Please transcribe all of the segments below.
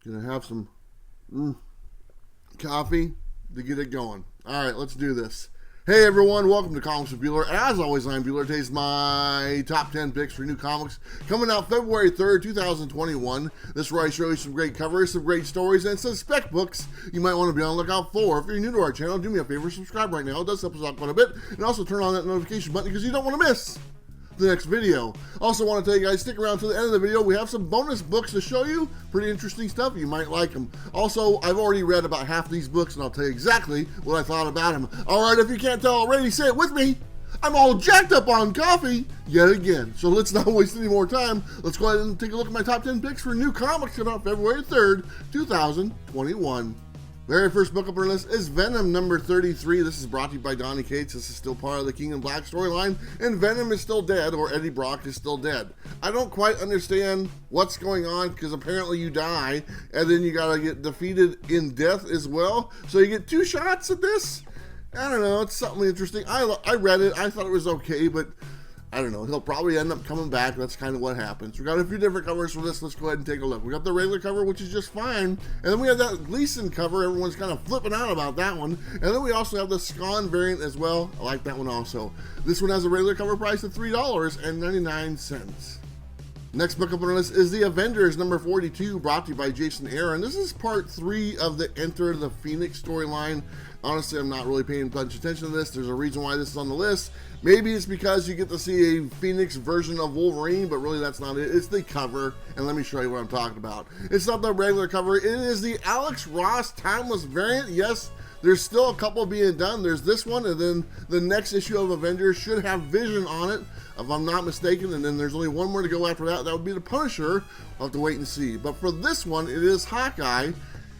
Gonna have some coffee to get it going. All right, let's do this. Hey everyone, welcome to Comics with Bueller. As always, I'm Bueller. Today's my top 10 picks for new comics coming out February 3rd, 2021. This is where I show you some great covers, some great stories, and some spec books you might want to be on the lookout for. If you're new to our channel, do me a favor, subscribe right now. It does help us out quite a bit. And also turn on that notification button because you don't want to miss the next video. Also want to tell you guys, stick around to the end of the video. We have some bonus books to show you. Pretty interesting stuff. You might like them. Also, I've already read about half these books, and I'll tell you exactly what I thought about them. All right, if you can't tell already, say it with me. I'm all jacked up on coffee yet again. So let's not waste any more time. Let's go ahead and take a look at my top 10 picks for new comics coming out February 3rd, 2021. Very first book up on our list is Venom number 33. This is brought to you by Donny Cates. This is still part of the King in Black storyline, and Venom is still dead, or Eddie Brock is still dead. I don't quite understand what's going on, because apparently you die, and then you gotta get defeated in death as well. So you get 2 shots at this? I don't know, it's something interesting. I read it, I thought it was okay, but I don't know, he'll probably end up coming back. That's kind of what happens. We got a few different covers for this. Let's go ahead and take a look. We got the regular cover, which is just fine. And then we have that Gleason cover. Everyone's kind of flipping out about that one. And then we also have the Scon variant as well. I like that one also. This one has a regular cover price of $3.99. Next book up on our list is The Avengers number 42, brought to you by Jason Aaron. This is part 3 of the Enter the Phoenix storyline. Honestly, I'm not really paying much attention to this. There's a reason why this is on the list. Maybe it's because you get to see a Phoenix version of Wolverine, but really that's not it. It's the cover, and let me show you what I'm talking about. It's not the regular cover. It is the Alex Ross Timeless variant. Yes, there's still a couple being done. There's this one, and then the next issue of Avengers should have Vision on it, if I'm not mistaken, and then there's only one more to go after that. That would be the Punisher. I'll have to wait and see. But for this one, it is Hawkeye.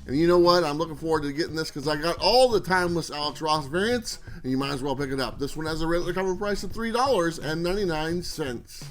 And you know what? I'm looking forward to getting this because I got all the Timeless Alex Ross variants, and you might as well pick it up. This one has a regular cover price of $3.99.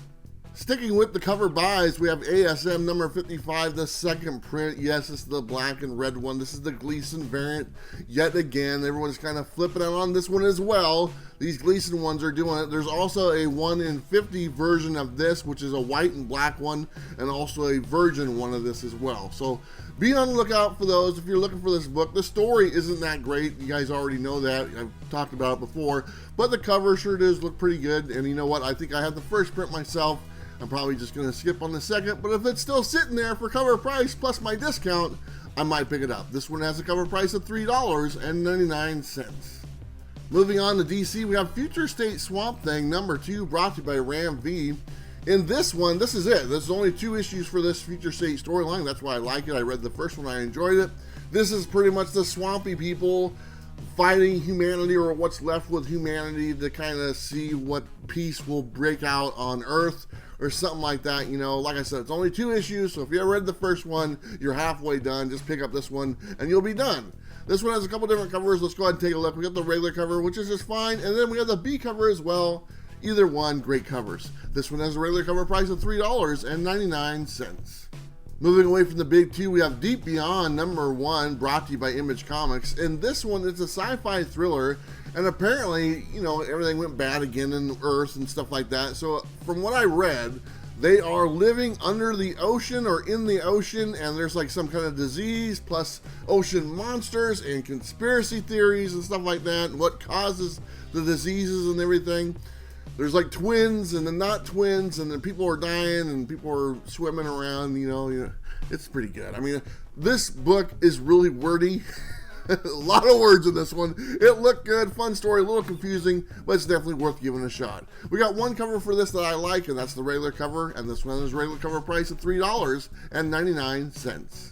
Sticking with the cover buys, we have ASM number 55, the second print. Yes, it's the black and red one. This is the Gleason variant. Yet again, everyone's kind of flipping out on this one as well. These Gleason ones are doing it. There's also a 1 in 50 version of this, which is a white and black one, and also a virgin one of this as well. So be on the lookout for those if you're looking for this book. The story isn't that great. You guys already know that. I've talked about it before. But the cover sure does look pretty good. And you know what? I think I have the first print myself. I'm probably just going to skip on the second, but if it's still sitting there for cover price plus my discount, I might pick it up. This one has a cover price of $3.99. Moving on to DC, we have Future State Swamp Thing number 2, brought to you by Ram V. In this one, this is it. There's only 2 issues for this Future State storyline. That's why I like it. I read the first one, I enjoyed it. This is pretty much the swampy people fighting humanity, or what's left with humanity, to kind of see what peace will break out on Earth or something like that. You know, like I said, it's only 2 issues, so if you ever read the first one, you're halfway done. Just pick up this one and you'll be done. This one has a couple different covers. Let's go ahead and take a look. We got the regular cover, which is just fine, and then we have the B cover as well. Either one, great covers. This one has a regular cover price of $3.99. Moving away from the big 2, we have Deep Beyond number 1, brought to you by Image Comics. And this one, it's a sci-fi thriller, and apparently, you know, everything went bad again in Earth and stuff like that. So from what I read, they are living under the ocean or in the ocean, and there's like some kind of disease plus ocean monsters and conspiracy theories and stuff like that, and what causes the diseases and everything. There's like twins and then not twins, and then people are dying and people are swimming around, you know, it's pretty good. I mean, this book is really wordy. A lot of words in this one. It looked good, fun story, a little confusing, but it's definitely worth giving a shot. We got one cover for this that I like, and that's the regular cover, and this one is regular cover price of $3.99.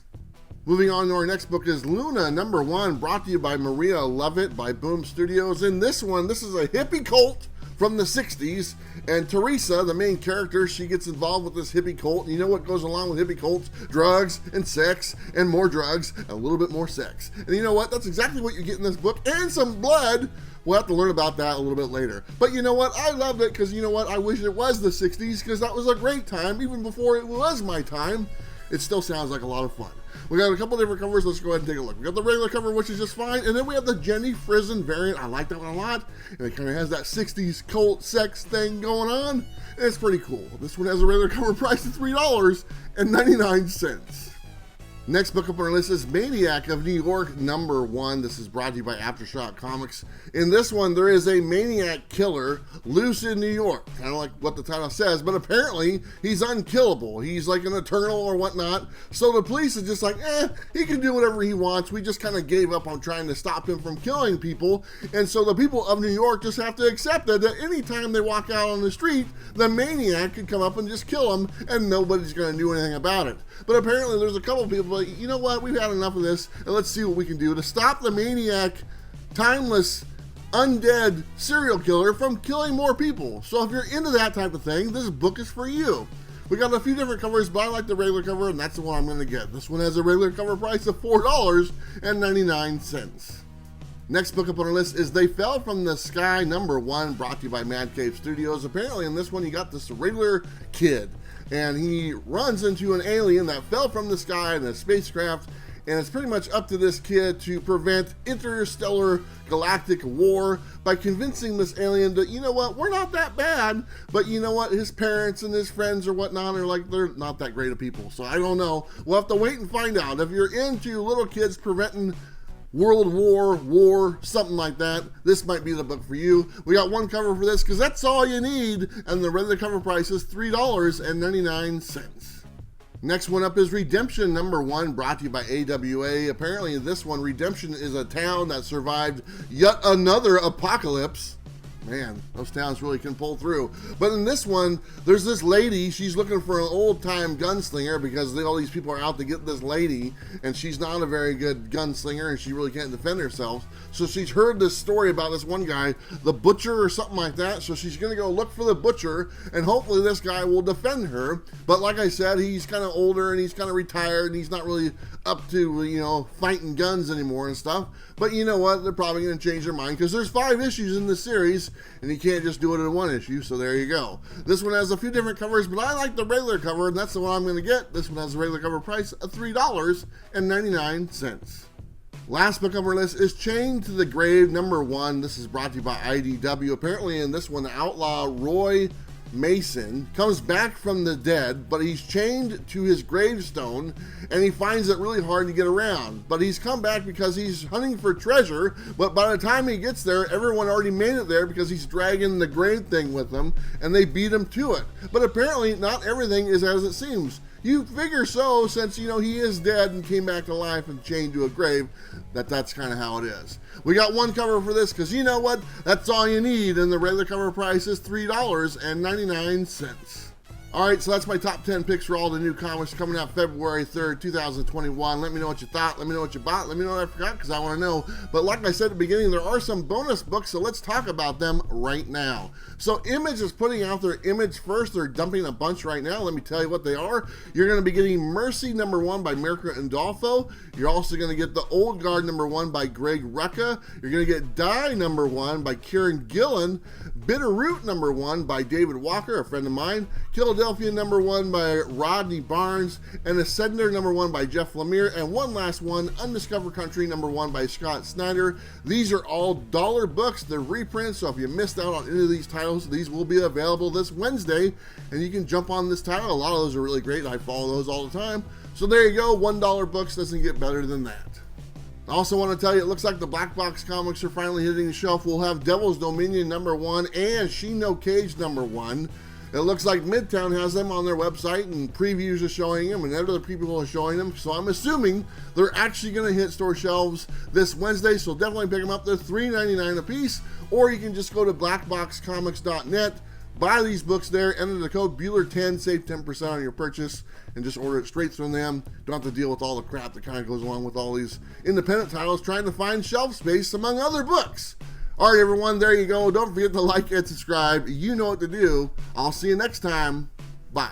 Moving on to our next book is Luna number 1, brought to you by Maria Lovett by Boom Studios. In this one, this is a hippie cult from the 60s, and Teresa, the main character, she gets involved with this hippie cult. And you know what goes along with hippie cults? Drugs and sex and more drugs and a little bit more sex. And you know what? That's exactly what you get in this book, and some blood. We'll have to learn about that a little bit later. But you know what? I loved it because, you know what? I wish it was the 60s because that was a great time. Even before it was my time, it still sounds like a lot of fun. We got a couple different covers. Let's go ahead and take a look. We got the regular cover, which is just fine, and then we have the Jenny Frison variant. I like that one a lot, and it kind of has that 60s cult sex thing going on, and it's pretty cool. This one has a regular cover price of $3.99. Next book up on our list is Maniac of New York #1. This is brought to you by Aftershock Comics. In this one, there is a maniac killer loose in New York. Kind of like what the title says, but apparently he's unkillable. He's like an eternal or whatnot. So the police is just like, he can do whatever he wants. We just kind of gave up on trying to stop him from killing people. And so the people of New York just have to accept that anytime they walk out on the street, the maniac could come up and just kill them, and nobody's going to do anything about it. But apparently there's a couple of people like, you know what, we've had enough of this, and let's see what we can do to stop the maniac, timeless, undead serial killer from killing more people. So if you're into that type of thing, this book is for you. We got a few different covers, but I like the regular cover, and that's the one I'm going to get. This one has a regular cover price of $4.99. Next book up on our list is They Fell from the Sky #1, brought to you by Mad Cave Studios. Apparently in this one you got this regular kid, and he runs into an alien that fell from the sky in a spacecraft, and it's pretty much up to this kid to prevent interstellar galactic war by convincing this alien that, you know what, we're not that bad, but you know what, his parents and his friends or whatnot are like, they're not that great of people. So I don't know. We'll have to wait and find out. If you're into little kids preventing World War, something like that, this might be the book for you. We got one cover for this because that's all you need, and the regular cover price is $3.99. Next one up is Redemption #1, brought to you by AWA. Apparently in this one, Redemption is a town that survived yet another apocalypse. Man, those towns really can pull through. But in this one, there's this lady, she's looking for an old-time gunslinger because all these people are out to get this lady, and she's not a very good gunslinger, and she really can't defend herself. So she's heard this story about this one guy, the Butcher or something like that, so she's going to go look for the Butcher, and hopefully this guy will defend her. But like I said, he's kind of older, and he's kind of retired, and he's not really up to, you know, fighting guns anymore and stuff. But you know what, they're probably going to change their mind because there's 5 issues in this series, and you can't just do it in one issue, so there you go. This one has a few different covers, but I like the regular cover, and that's the one I'm going to get. This one has a regular cover price of $3.99. Last book on our list is Chained to the Grave #1. This is brought to you by IDW. Apparently in this one, the outlaw Roy Mason comes back from the dead, but he's chained to his gravestone, and he finds it really hard to get around. But he's come back because he's hunting for treasure, but by the time he gets there, everyone already made it there because he's dragging the grave thing with him, and they beat him to it. But apparently not everything is as it seems. You figure so, since, you know, he is dead and came back to life and chained to a grave, that's kind of how it is. We got one cover for this because, you know what, that's all you need, and the regular cover price is $3.99. Alright, so that's my top 10 picks for all the new comics coming out February 3rd, 2021. Let me know what you thought, let me know what you bought, let me know what I forgot because I want to know. But like I said at the beginning, there are some bonus books, so let's talk about them right now. So Image is putting out their Image First. They're dumping a bunch right now. Let me tell you what they are. You're going to be getting Mercy #1 by Mirka Andolfo. You're also going to get The Old Guard #1 by Greg Rucka. You're going to get Die #1 by Kieran Gillen. Bitter Root #1 by David Walker, a friend of mine. Philadelphia #1 by Rodney Barnes, and Ascender #1 by Jeff Lemire, and one last one, Undiscovered Country #1 by Scott Snyder. These are all dollar books. They're reprints, so if you missed out on any of these titles, these will be available this Wednesday, and you can jump on this title. A lot of those are really great. I follow those all the time. So there you go. $1 books doesn't get better than that. I also want to tell you, it looks like the Blackbox comics are finally hitting the shelf. We'll have Devil's Dominion #1 and She No Cage #1. It looks like Midtown has them on their website, and previews are showing them, and other people are showing them. So I'm assuming they're actually going to hit store shelves this Wednesday. So definitely pick them up. They're $3.99 a piece, or you can just go to blackboxcomics.net, buy these books there, enter the code Bueller10, save 10% on your purchase, and just order it straight from them. Don't have to deal with all the crap that kind of goes along with all these independent titles trying to find shelf space among other books. All right, everyone, there you go. Don't forget to like and subscribe. You know what to do. I'll see you next time. Bye.